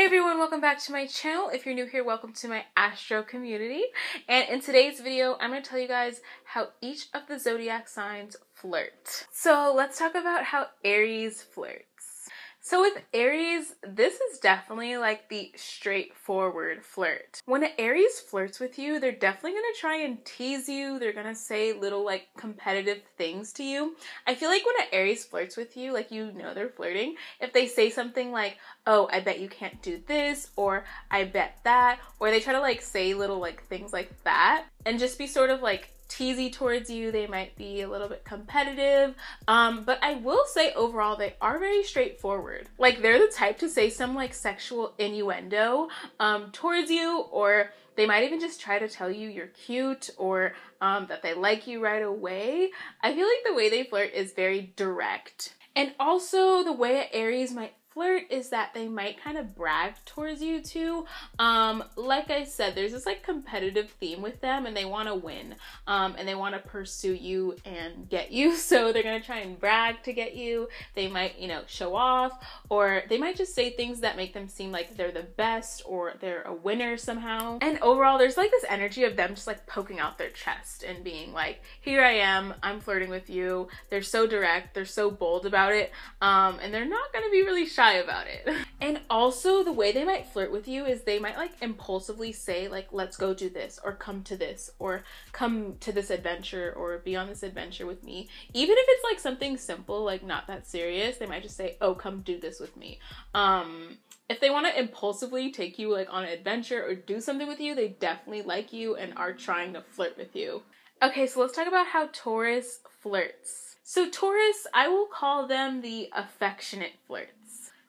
everyone, welcome back to my channel. If you're new here, welcome to my Astro community. And in today's video, I'm going to tell you guys how each of the zodiac signs flirt. So let's talk about how Aries flirts. So with Aries, this is definitely like the straightforward flirt. When an Aries flirts with you, they're definitely going to try and tease you. They're going to say little like competitive things to you. I feel like when an Aries flirts with you, like you know they're flirting. If they say something like, oh, I bet you can't do this, or I bet that, or they try to like say little like things like that and just be sort of like teasy towards you. They might be a little bit competitive, but I will say overall they are very straightforward. Like they're the type to say some like sexual innuendo towards you, or they might even just try to tell you you're cute or that they like you right away. I feel like the way they flirt is very direct. And also the way an Aries might flirt is that they might kind of brag towards you too. Like I said, there's this like competitive theme with them and they want to win and they want to pursue you and get you, so they're gonna try and brag to get you. They might, you know, show off, or they might just say things that make them seem like they're the best or they're a winner somehow. And overall there's like this energy of them just like poking out their chest and being like, here I am, I'm flirting with you. They're so direct, they're so bold about it, and they're not gonna be really shy about it. And also the way they might flirt with you is they might like impulsively say like, let's go do this, or come to this, or come to this adventure, or be on this adventure with me. Even if it's like something simple, like not that serious, they might just say, oh, come do this with me. If they want to impulsively take you like on an adventure or do something with you, they definitely like you and are trying to flirt with you. Okay, so let's talk about how Taurus flirts. So Taurus, I will call them the affectionate flirts.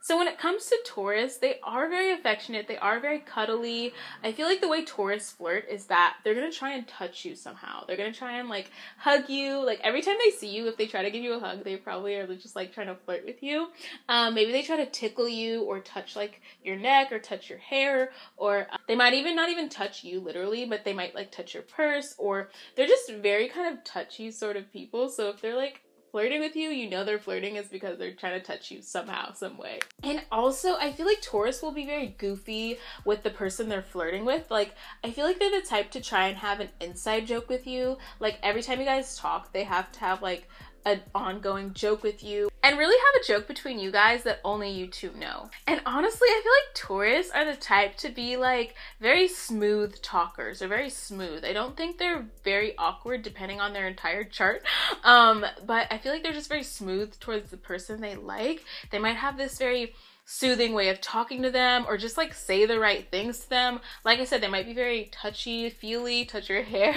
So when it comes to Taurus, they are very affectionate, they are very cuddly. I feel like the way Taurus flirt is that they're gonna try and touch you somehow. They're gonna try and like hug you. Like every time they see you, if they try to give you a hug, they probably are just like trying to flirt with you. Maybe they try to tickle you or touch like your neck or touch your hair, or they might even not even touch you literally, but they might like touch your purse, or they're just very kind of touchy sort of people. So if they're like flirting with you, you know they're flirting is because they're trying to touch you somehow, some way. And also, I feel like Taurus will be very goofy with the person they're flirting with. Like, I feel like they're the type to try and have an inside joke with you. Like, every time you guys talk, they have to have, like, an ongoing joke with you and really have a joke between you guys that only you two know. And honestly, I feel like Taurus are the type to be like very smooth talkers. They're very smooth. I don't think they're very awkward depending on their entire chart, but I feel like they're just very smooth towards the person they like. They might have this very soothing way of talking to them, or just like say the right things to them. Like I said, they might be very touchy feely, touch your hair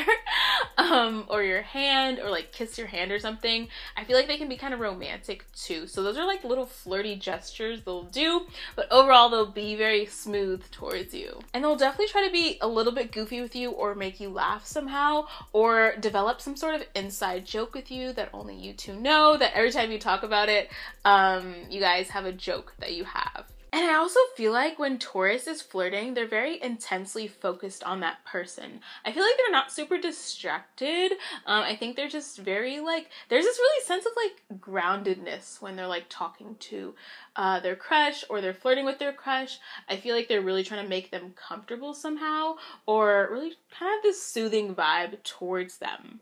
or your hand, or like kiss your hand or something. I feel like they can be kind of romantic too. So those are like little flirty gestures they'll do, but overall they'll be very smooth towards you. And they'll definitely try to be a little bit goofy with you or make you laugh somehow, or develop some sort of inside joke with you that only you two know, that every time you talk about it, you guys have a joke that you have. And I also feel like when Taurus is flirting, they're very intensely focused on that person. I feel like they're not super distracted. I think they're just very like, there's this really sense of like groundedness when they're like talking to their crush, or they're flirting with their crush. I feel like they're really trying to make them comfortable somehow, or really kind of this soothing vibe towards them.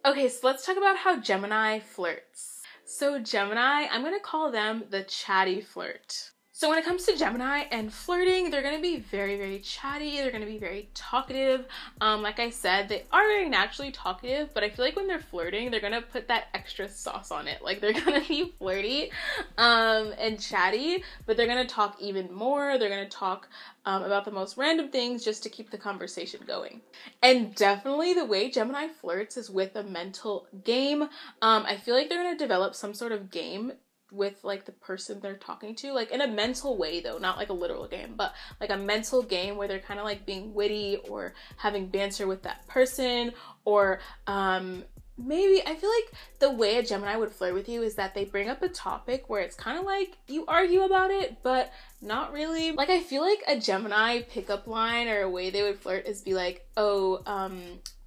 Okay, so let's talk about how Gemini flirts. So Gemini, I'm gonna call them the chatty flirt. So when it comes to Gemini and flirting, they're going to be very, very chatty. They're going to be very talkative. Like I said, they are very naturally talkative, but I feel like when they're flirting, they're going to put that extra sauce on it. Like they're going to be flirty and chatty, but they're going to talk even more. They're going to talk about the most random things just to keep the conversation going. And definitely the way Gemini flirts is with a mental game. I feel like they're going to develop some sort of game with like the person they're talking to, like in a mental way though, not like a literal game, but like a mental game where they're kind of like being witty or having banter with that person, or maybe I feel like the way a Gemini would flirt with you is that they bring up a topic where it's kind of like you argue about it, but not really. Like I feel like a Gemini pickup line or a way they would flirt is be like, oh,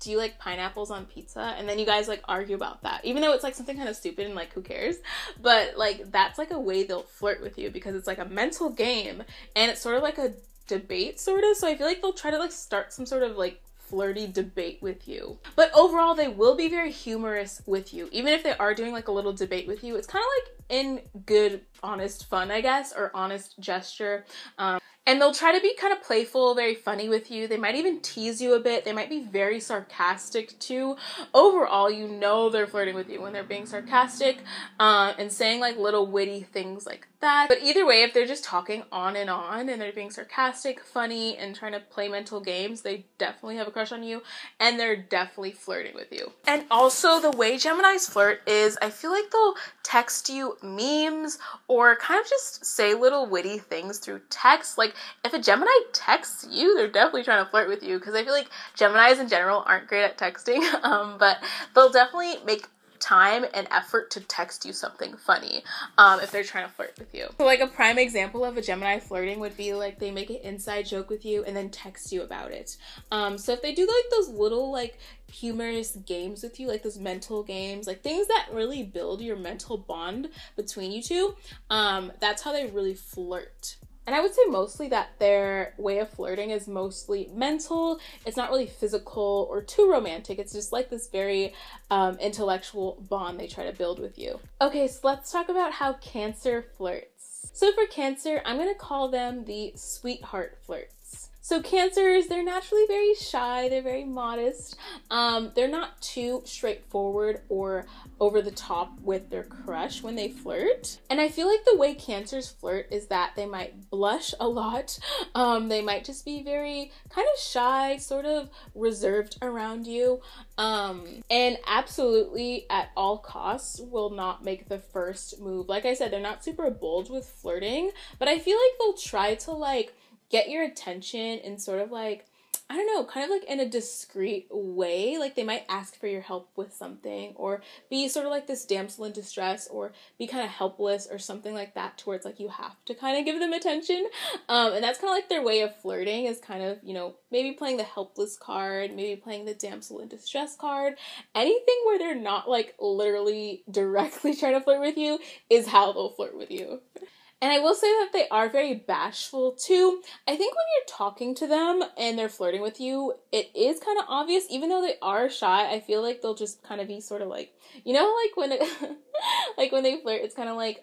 do you like pineapples on pizza? And then you guys like argue about that, even though it's like something kind of stupid and like who cares, but like that's like a way they'll flirt with you because it's like a mental game and it's sort of like a debate sort of. So I feel like they'll try to like start some sort of like flirty debate with you, but overall they will be very humorous with you. Even if they are doing like a little debate with you, it's kind of like in good honest fun, I guess, or honest gesture. And they'll try to be kind of playful, very funny with you. They might even tease you a bit. They might be very sarcastic too. Overall, you know they're flirting with you when they're being sarcastic and saying like little witty things like that. But either way, if they're just talking on and they're being sarcastic, funny, and trying to play mental games, they definitely have a crush on you and they're definitely flirting with you. And also the way Geminis flirt is I feel like they'll text you memes or kind of just say little witty things through text. Like if a Gemini texts you, they're definitely trying to flirt with you, because I feel like Geminis in general aren't great at texting, but they'll definitely make time and effort to text you something funny if they're trying to flirt with you. So like a prime example of a Gemini flirting would be like they make an inside joke with you and then text you about it. So if they do like those little like humorous games with you, like those mental games, like things that really build your mental bond between you two, that's how they really flirt. And I would say mostly that their way of flirting is mostly mental. It's not really physical or too romantic. It's just like this very intellectual bond they try to build with you. Okay, so let's talk about how Cancer flirts. So for Cancer, I'm gonna call them the sweetheart flirts. So Cancers, they're naturally very shy, they're very modest. They're not too straightforward or over the top with their crush when they flirt. And I feel like the way Cancers flirt is that they might blush a lot. They might just be very kind of shy, sort of reserved around you. And absolutely at all costs will not make the first move. Like I said, they're not super bold with flirting, but I feel like they'll try to like get your attention in sort of like, I don't know, kind of like in a discreet way. Like they might ask for your help with something or be sort of like this damsel in distress or be kind of helpless or something like that, to where it's like you have to kind of give them attention. And that's kind of like their way of flirting, is kind of, you know, maybe playing the helpless card, maybe playing the damsel in distress card. Anything where they're not like literally directly trying to flirt with you is how they'll flirt with you. And I will say that they are very bashful too. I think when you're talking to them and they're flirting with you, it is kind of obvious. Even though they are shy, I feel like they'll just kind of be sort of like, you know, like when it, like when they flirt, it's kind of like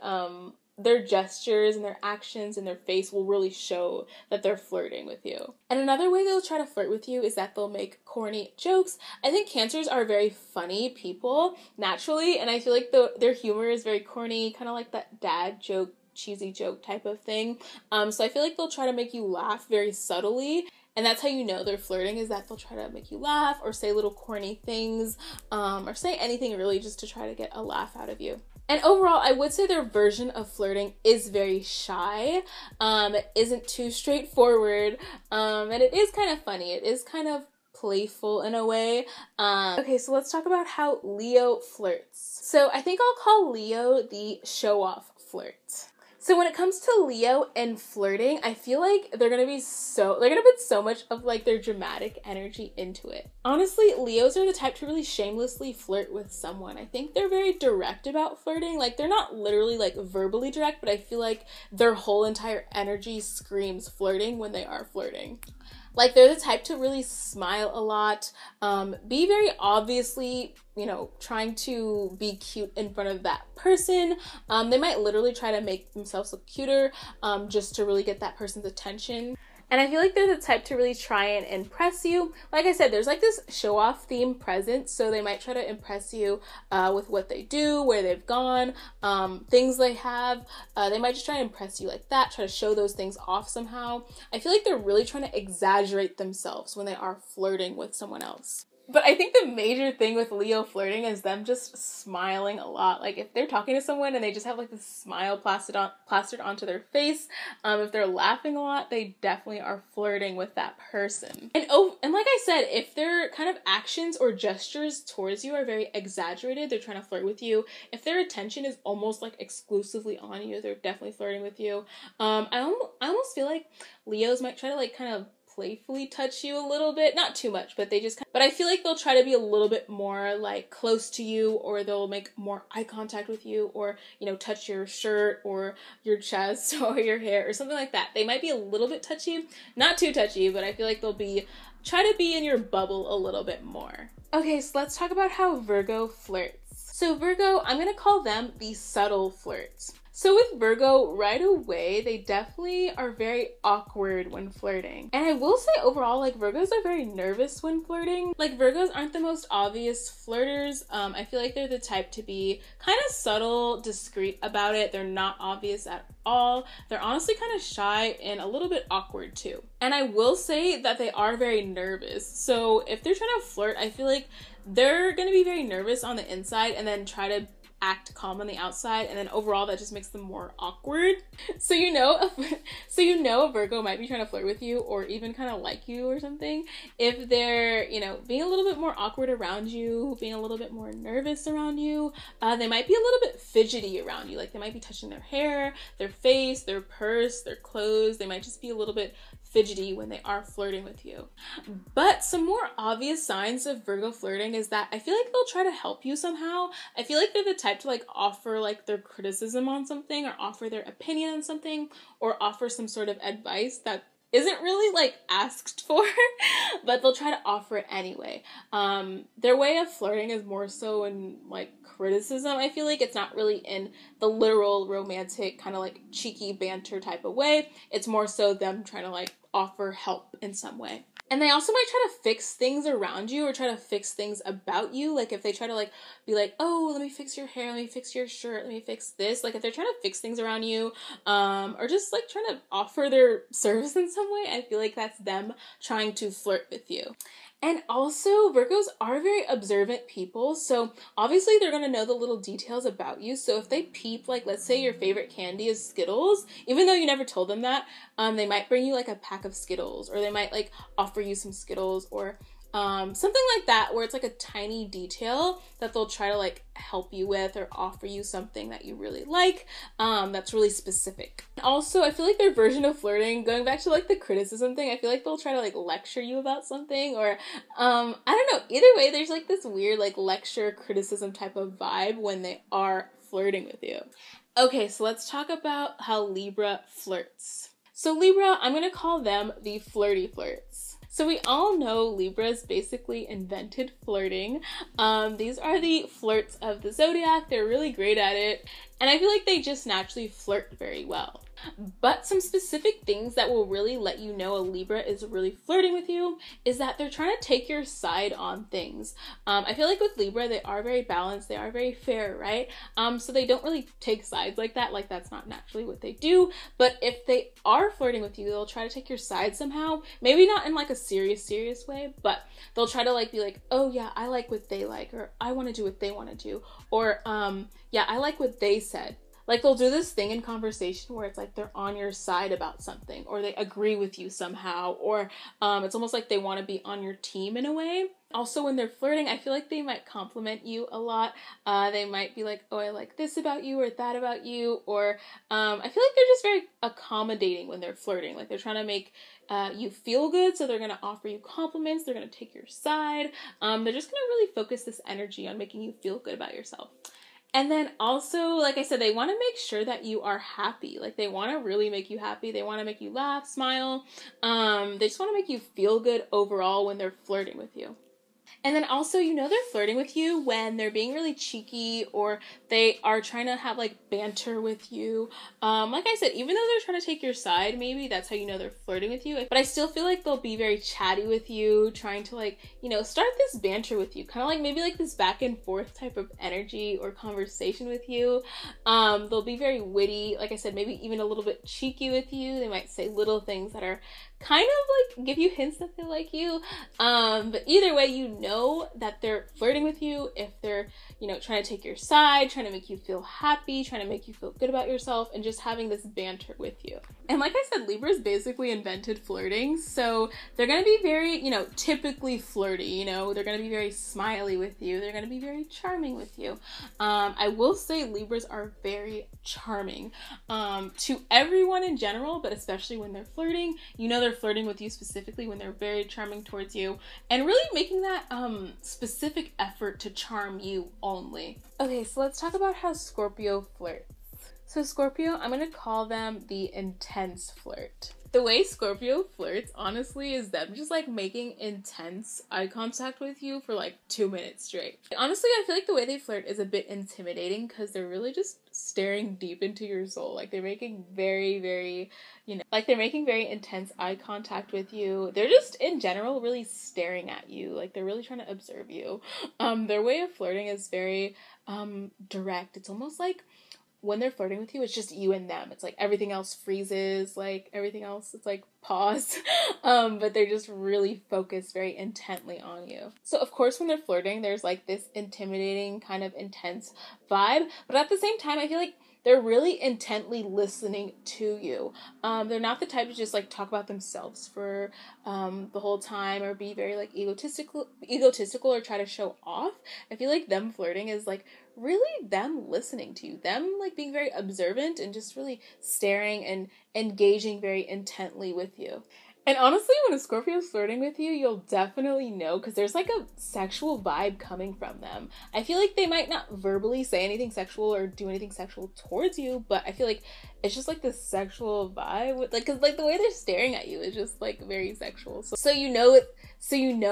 their gestures and their actions and their face will really show that they're flirting with you. And another way they'll try to flirt with you is that they'll make corny jokes. I think Cancers are very funny people naturally, and I feel like their humor is very corny, kind of like that dad joke, cheesy joke type of thing. So I feel like they'll try to make you laugh very subtly, and that's how you know they're flirting, is that they'll try to make you laugh or say little corny things, or say anything really just to try to get a laugh out of you. And overall, I would say their version of flirting is very shy, isn't too straightforward, and it is kind of funny. It is kind of playful in a way. Okay, so let's talk about how Leo flirts. So I think I'll call Leo the show-off flirt. So when it comes to Leo and flirting, I feel like they're gonna put so much of like their dramatic energy into it. Honestly, Leos are the type to really shamelessly flirt with someone. I think they're very direct about flirting. Like they're not literally like verbally direct, but I feel like their whole entire energy screams flirting when they are flirting. Like they're the type to really smile a lot, be very obviously, you know, trying to be cute in front of that person. They might literally try to make themselves look cuter just to really get that person's attention. And I feel like they're the type to really try and impress you. Like I said, there's like this show-off theme present, so they might try to impress you with what they do, where they've gone, things they have. They might just try to impress you like that, try to show those things off somehow. I feel like they're really trying to exaggerate themselves when they are flirting with someone else. But I think the major thing with Leo flirting is them just smiling a lot. Like if they're talking to someone and they just have like this smile plastered onto their face, if they're laughing a lot, they definitely are flirting with that person. And like I said, if their kind of actions or gestures towards you are very exaggerated, they're trying to flirt with you. If their attention is almost like exclusively on you, they're definitely flirting with you. I almost feel like Leos might try to like kind of playfully touch you a little bit. Not too much, but they just but I feel like they'll try to be a little bit more like close to you, or they'll make more eye contact with you, or, you know, touch your shirt or your chest or your hair or something like that. They might be a little bit touchy, not too touchy, but I feel like they'll be try to be in your bubble a little bit more. Okay, so let's talk about how Virgo flirts. So Virgo, I'm gonna call them the subtle flirts. So with Virgo, right away, they definitely are very awkward when flirting. And I will say overall, like, Virgos are very nervous when flirting. Like, Virgos aren't the most obvious flirters. I feel like they're the type to be kind of subtle, discreet about it. They're not obvious at all. They're honestly kind of shy and a little bit awkward too. And I will say that they are very nervous. So if they're trying to flirt, I feel like they're gonna be very nervous on the inside and then try to act calm on the outside, and then overall that just makes them more awkward. So you know a Virgo might be trying to flirt with you, or even kind of like you or something, if they're, you know, being a little bit more awkward around you, being a little bit more nervous around you. They might be a little bit fidgety around you, like they might be touching their hair, their face, their purse, their clothes. They might just be a little bit fidgety when they are flirting with you. But some more obvious signs of Virgo flirting is that I feel like they'll try to help you somehow. I feel like they're the type to like offer like their criticism on something, or offer their opinion on something, or offer some sort of advice that isn't really like asked for, but they'll try to offer it anyway. Their way of flirting is more so in like criticism. I feel like it's not really in the literal romantic kind of like cheeky banter type of way. It's more so them trying to like offer help in some way. And they also might try to fix things around you, or try to fix things about you. Like if they try to like be like, oh, let me fix your hair, let me fix your shirt, let me fix this. Like if they're trying to fix things around you, or just like trying to offer their service in some way, I feel like that's them trying to flirt with you. And also, Virgos are very observant people, so obviously they're going to know the little details about you. So if they peep, like, let's say your favorite candy is Skittles, even though you never told them that, they might bring you like a pack of Skittles, or they might like offer you some Skittles, or something like that, where it's like a tiny detail that they'll try to like help you with, or offer you something that you really like, that's really specific. Also, I feel like their version of flirting, going back to like the criticism thing, I feel like they'll try to like lecture you about something, or I don't know, either way, there's like this weird like lecture criticism type of vibe when they are flirting with you. Okay, so let's talk about how Libra flirts. So Libra, I'm gonna call them the flirty flirts. So we all know Libras basically invented flirting. These are the flirts of the zodiac. They're really great at it, and I feel like they just naturally flirt very well. But some specific things that will really let you know a Libra is really flirting with you is that they're trying to take your side on things. I feel like with Libra, they are very balanced, they are very fair, right? So they don't really take sides like that, like that's not naturally what they do. But if they are flirting with you, they'll try to take your side somehow. Maybe not in like a serious way, but they'll try to like be like, oh yeah, I like what they like, or I want to do what they want to do, or yeah, I like what they said. Like they'll do this thing in conversation where it's like they're on your side about something, or they agree with you somehow, or it's almost like they want to be on your team in a way. Also, when they're flirting, I feel like they might compliment you a lot. They might be like, oh, I like this about you, or that about you, or I feel like they're just very accommodating when they're flirting. Like they're trying to make you feel good, so they're going to offer you compliments, they're going to take your side. They're just going to really focus this energy on making you feel good about yourself. And then also, like I said, they want to make sure that you are happy. Like they want to really make you happy. They want to make you laugh, smile. They just want to make you feel good overall when they're flirting with you. And then also, you know, they're flirting with you when they're being really cheeky, or they are trying to have like banter with you. Like I said, even though they're trying to take your side, maybe that's how you know they're flirting with you. But I still feel like they'll be very chatty with you, trying to like, you know, start this banter with you. Kind of like maybe like this back and forth type of energy or conversation with you. They'll be very witty. Like I said, maybe even a little bit cheeky with you. They might say little things that are kind of like give you hints that they like you. But either way, you know know that they're flirting with you if they're, you know, trying to take your side, trying to make you feel happy, trying to make you feel good about yourself, and just having this banter with you. And like I said, Libras basically invented flirting, so they're gonna be very, you know, typically flirty, you know, they're gonna be very smiley with you, they're gonna be very charming with you. I will say Libras are very charming to everyone in general, but especially when they're flirting. You know they're flirting with you specifically when they're very charming towards you, and really making that specific effort to charm you only. Okay, so let's talk about how Scorpio flirts. So Scorpio, I'm gonna call them the intense flirt. The way Scorpio flirts, honestly, is them just like making intense eye contact with you for like 2 minutes straight. Honestly, I feel like the way they flirt is a bit intimidating because they're really just staring deep into your soul. Like they're making very, you know, like they're making very intense eye contact with you. They're just in general really staring at you. Like they're really trying to observe you. Their way of flirting is very direct. It's almost like when they're flirting with you, it's just you and them. It's like everything else freezes, like everything else, it's like pause. But they're just really focused very intently on you. So of course, when they're flirting, there's like this intimidating kind of intense vibe. But at the same time, I feel like they're really intently listening to you. They're not the type to just like talk about themselves for the whole time or be very like egotistical or try to show off. I feel like them flirting is like really them listening to you, them like being very observant and just really staring and engaging very intently with you. And honestly, when a Scorpio is flirting with you, you'll definitely know because there's like a sexual vibe coming from them. I feel like they might not verbally say anything sexual or do anything sexual towards you, but I feel like it's just like this sexual vibe, like, cause like the way they're staring at you is just like very sexual. So you know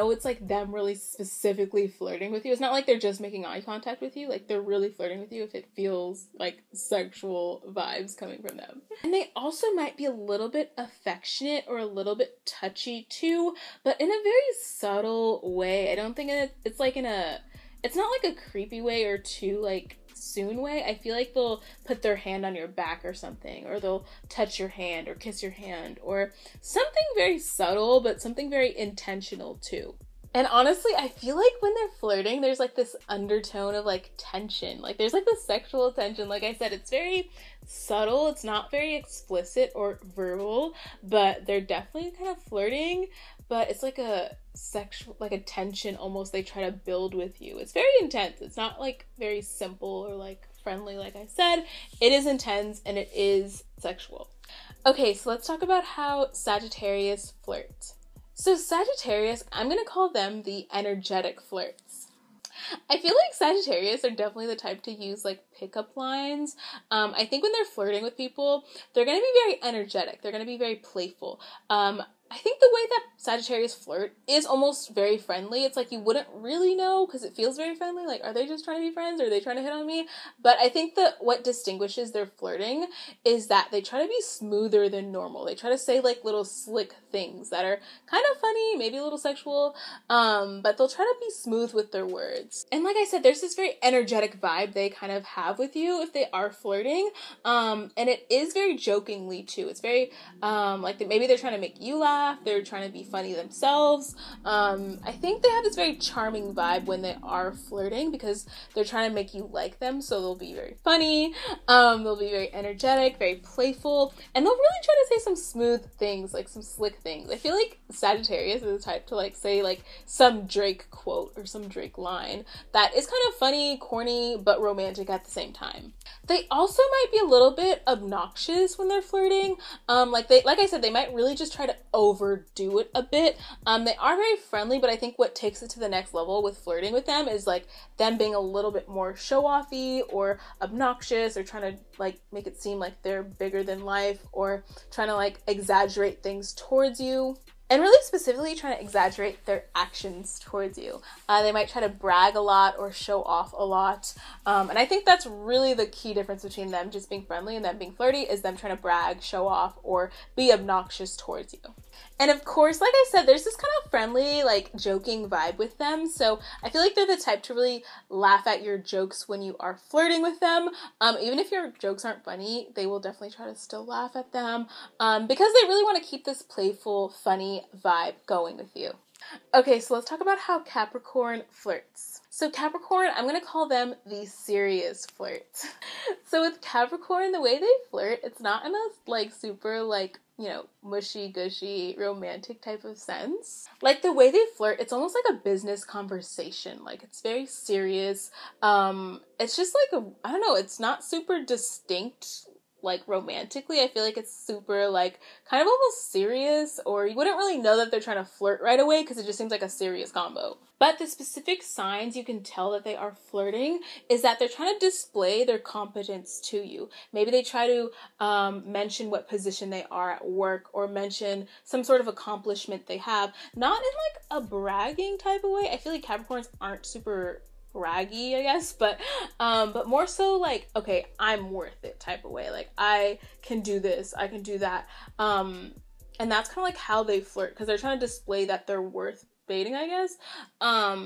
it's like them really specifically flirting with you. It's not like they're just making eye contact with you. Like they're really flirting with you if it feels like sexual vibes coming from them. And they also might be a little bit affectionate or a little bit touchy too, but in a very subtle way. I don't think it's like it's not like a creepy way or too like soon way. I feel like they'll put their hand on your back or something, or they'll touch your hand or kiss your hand, or something very subtle but something very intentional too. And honestly, I feel like when they're flirting, there's like this undertone of like tension. Like there's like this sexual tension. Like I said, it's very subtle. It's not very explicit or verbal, but they're definitely kind of flirting, but it's like a sexual, like a tension almost they try to build with you. It's very intense. It's not like very simple or like friendly. Like I said, it is intense and it is sexual. Okay, so let's talk about how Sagittarius flirts. So Sagittarius, I'm going to call them the energetic flirts. I feel like Sagittarius are definitely the type to use like pickup lines. I think when they're flirting with people, they're going to be very energetic. They're going to be very playful. I think the way that Sagittarius flirt is almost very friendly. It's like you wouldn't really know because it feels very friendly. Like, are they just trying to be friends? Or are they trying to hit on me? But I think that what distinguishes their flirting is that they try to be smoother than normal. They try to say like little slick things that are kind of funny, maybe a little sexual, but they'll try to be smooth with their words. And like I said, there's this very energetic vibe they kind of have with you if they are flirting, and it is very jokingly too. It's very like maybe they're trying to make you laugh. They're trying to be funny themselves. I think they have this very charming vibe when they are flirting because they're trying to make you like them. So they'll be very funny. They'll be very energetic, very playful, and they'll really try to say some smooth things, like some slick things. I feel like Sagittarius is the type to like say like some Drake quote or some Drake line that is kind of funny, corny, but romantic at the same time. They also might be a little bit obnoxious when they're flirting. Like I said, they might really just try to overdo it a bit. They are very friendly, but I think what takes it to the next level with flirting with them is like them being a little bit more show-offy or obnoxious or trying to like make it seem like they're bigger than life or trying to like exaggerate things towards you. And really specifically trying to exaggerate their actions towards you. They might try to brag a lot or show off a lot. And I think that's really the key difference between them just being friendly and them being flirty is them trying to brag, show off, or be obnoxious towards you. And of course, like I said, there's this kind of friendly, like joking vibe with them. So I feel like they're the type to really laugh at your jokes when you are flirting with them. Even if your jokes aren't funny, they will definitely try to still laugh at them because they really want to keep this playful, funny vibe going with you. Okay, so let's talk about how Capricorn flirts. So Capricorn, I'm going to call them the serious flirt. So with Capricorn, the way they flirt, it's not in a like super like, you know, mushy gushy romantic type of sense. Like the way they flirt, it's almost like a business conversation. Like it's very serious. It's just like I don't know, it's not super distinct like romantically. I feel like it's super like kind of almost serious, or you wouldn't really know that they're trying to flirt right away because it just seems like a serious combo. But the specific signs you can tell that they are flirting is that they're trying to display their competence to you. Maybe they try to mention what position they are at work, or mention some sort of accomplishment they have. Not in like a bragging type of way. I feel like Capricorns aren't super braggy, I guess, but more so like, okay, I'm worth it type of way. Like I can do this, I can do that. And that's kind of like how they flirt, because they're trying to display that they're worth dating, I guess.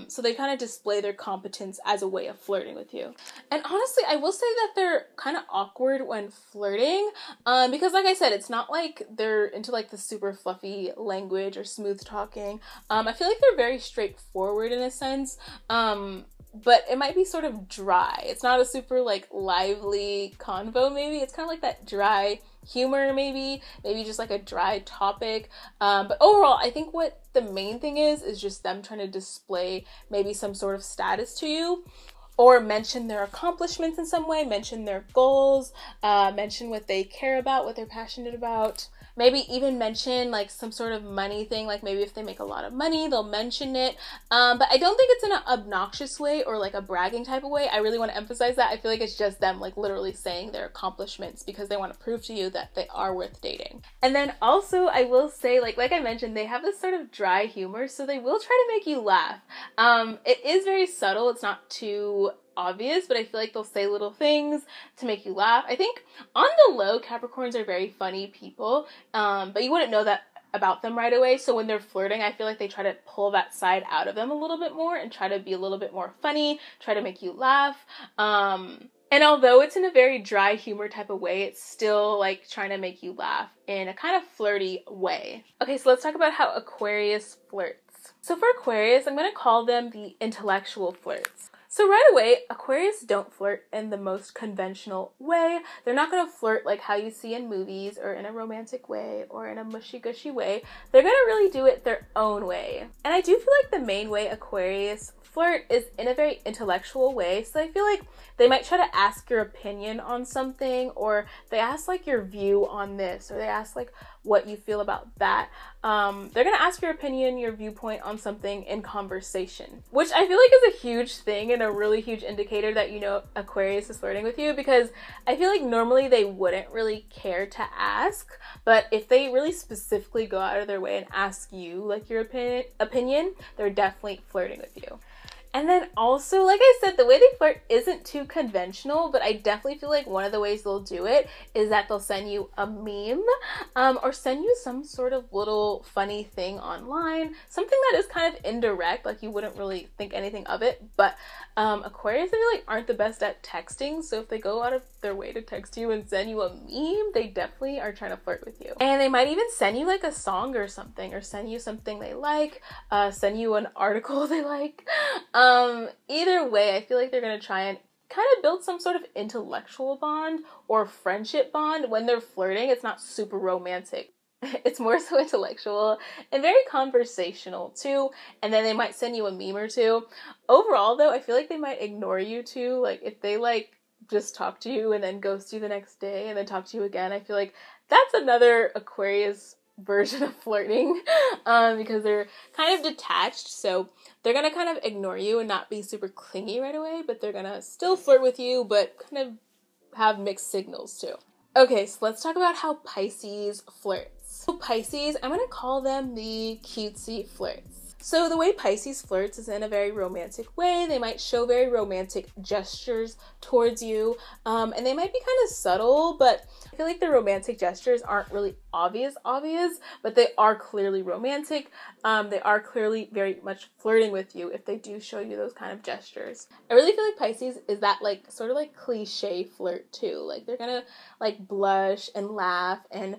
So they kind of display their competence as a way of flirting with you. And honestly, I will say that they're kind of awkward when flirting, because like I said, it's not like they're into like the super fluffy language or smooth talking. I feel like they're very straightforward in a sense. But it might be sort of dry. It's not a super like lively convo maybe. It's kind of like that dry humor maybe just like a dry topic. But overall, I think what the main thing is just them trying to display maybe some sort of status to you, or mention their accomplishments in some way, mention their goals, mention what they care about, what they're passionate about. Maybe even mention like some sort of money thing, like maybe if they make a lot of money, they'll mention it. But I don't think it's in an obnoxious way or like a bragging type of way. I really want to emphasize that. I feel like it's just them like literally saying their accomplishments because they want to prove to you that they are worth dating. And then also I will say, like I mentioned, they have this sort of dry humor, so they will try to make you laugh. It is very subtle. It's not too obvious, but I feel like they'll say little things to make you laugh. I think on the low, Capricorns are very funny people, but you wouldn't know that about them right away. So when they're flirting, I feel like they try to pull that side out of them a little bit more and try to be a little bit more funny, try to make you laugh. And although it's in a very dry humor type of way, it's still like trying to make you laugh in a kind of flirty way. Okay, so let's talk about how Aquarius flirts. So for Aquarius, I'm going to call them the intellectual flirts. So right away, Aquarius don't flirt in the most conventional way. They're not going to flirt like how you see in movies or in a romantic way or in a mushy-gushy way. They're going to really do it their own way. And I do feel like the main way Aquarius flirt is in a very intellectual way. So I feel like they might try to ask your opinion on something, or they ask like your view on this, or they ask like what you feel about that. They're gonna ask your opinion, your viewpoint on something in conversation, which I feel like is a huge thing and a really huge indicator that you know Aquarius is flirting with you, because I feel like normally they wouldn't really care to ask, but if they really specifically go out of their way and ask you like your opinion, they're definitely flirting with you. And then also, like I said, the way they flirt isn't too conventional, but I definitely feel like one of the ways they'll do it is that they'll send you a meme, or send you some sort of little funny thing online, something that is kind of indirect, like you wouldn't really think anything of it. But Aquarius, I feel like, aren't the best at texting, so if they go out of their way to text you and send you a meme, they definitely are trying to flirt with you. And they might even send you like a song or something, or send you something they like, send you an article they like. Either way, I feel like they're gonna try and kind of build some sort of intellectual bond or friendship bond. When they're flirting, it's not super romantic. It's more so intellectual and very conversational too. And then they might send you a meme or two. Overall though, I feel like they might ignore you too. Like if they like just talk to you and then ghost you the next day and then talk to you again, I feel like that's another Aquarius version of flirting, because they're kind of detached, so they're gonna kind of ignore you and not be super clingy right away, but they're gonna still flirt with you, but kind of have mixed signals too. Okay, so let's talk about how Pisces flirts. So Pisces, I'm gonna call them the cutesy flirts. So the way Pisces flirts is in a very romantic way. They might show very romantic gestures towards you, and they might be kind of subtle, but I feel like the romantic gestures aren't really obvious, but they are clearly romantic. They are clearly very much flirting with you if they do show you those kind of gestures. I really feel like Pisces is that like sort of like cliche flirt too. Like they're gonna like blush and laugh and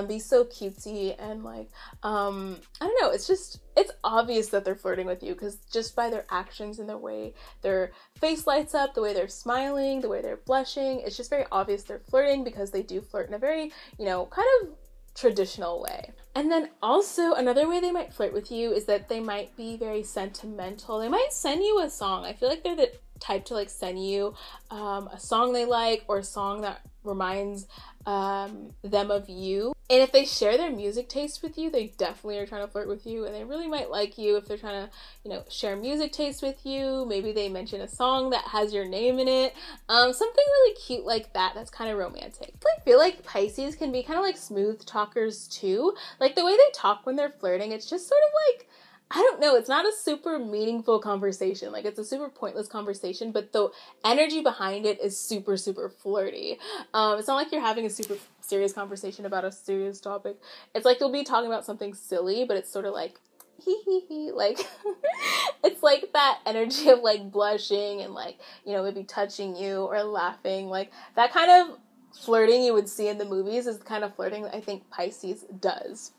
be so cutesy and like, I don't know, it's obvious that they're flirting with you because just by their actions and the way their face lights up, the way they're smiling, the way they're blushing, it's just very obvious they're flirting because they do flirt in a very, you know, kind of traditional way. And then also another way they might flirt with you is that they might be very sentimental. They might send you a song. I feel like they're the type to like send you a song they like or a song that reminds them of you. And if they share their music taste with you, they definitely are trying to flirt with you, and they really might like you if they're trying to, you know, share music taste with you. Maybe they mention a song that has your name in it. Something really cute like that that's kind of romantic. I feel like Pisces can be kind of like smooth talkers too. Like the way they talk when they're flirting, it's just sort of like, I don't know, it's not a super meaningful conversation. Like it's a super pointless conversation, but the energy behind it is super, super flirty. It's not like you're having a super serious conversation about a serious topic. It's like you'll be talking about something silly, but it's sort of like, hee hee hee, like, it's like that energy of like blushing and like, you know, maybe touching you or laughing. Like that kind of flirting you would see in the movies is the kind of flirting that I think Pisces does.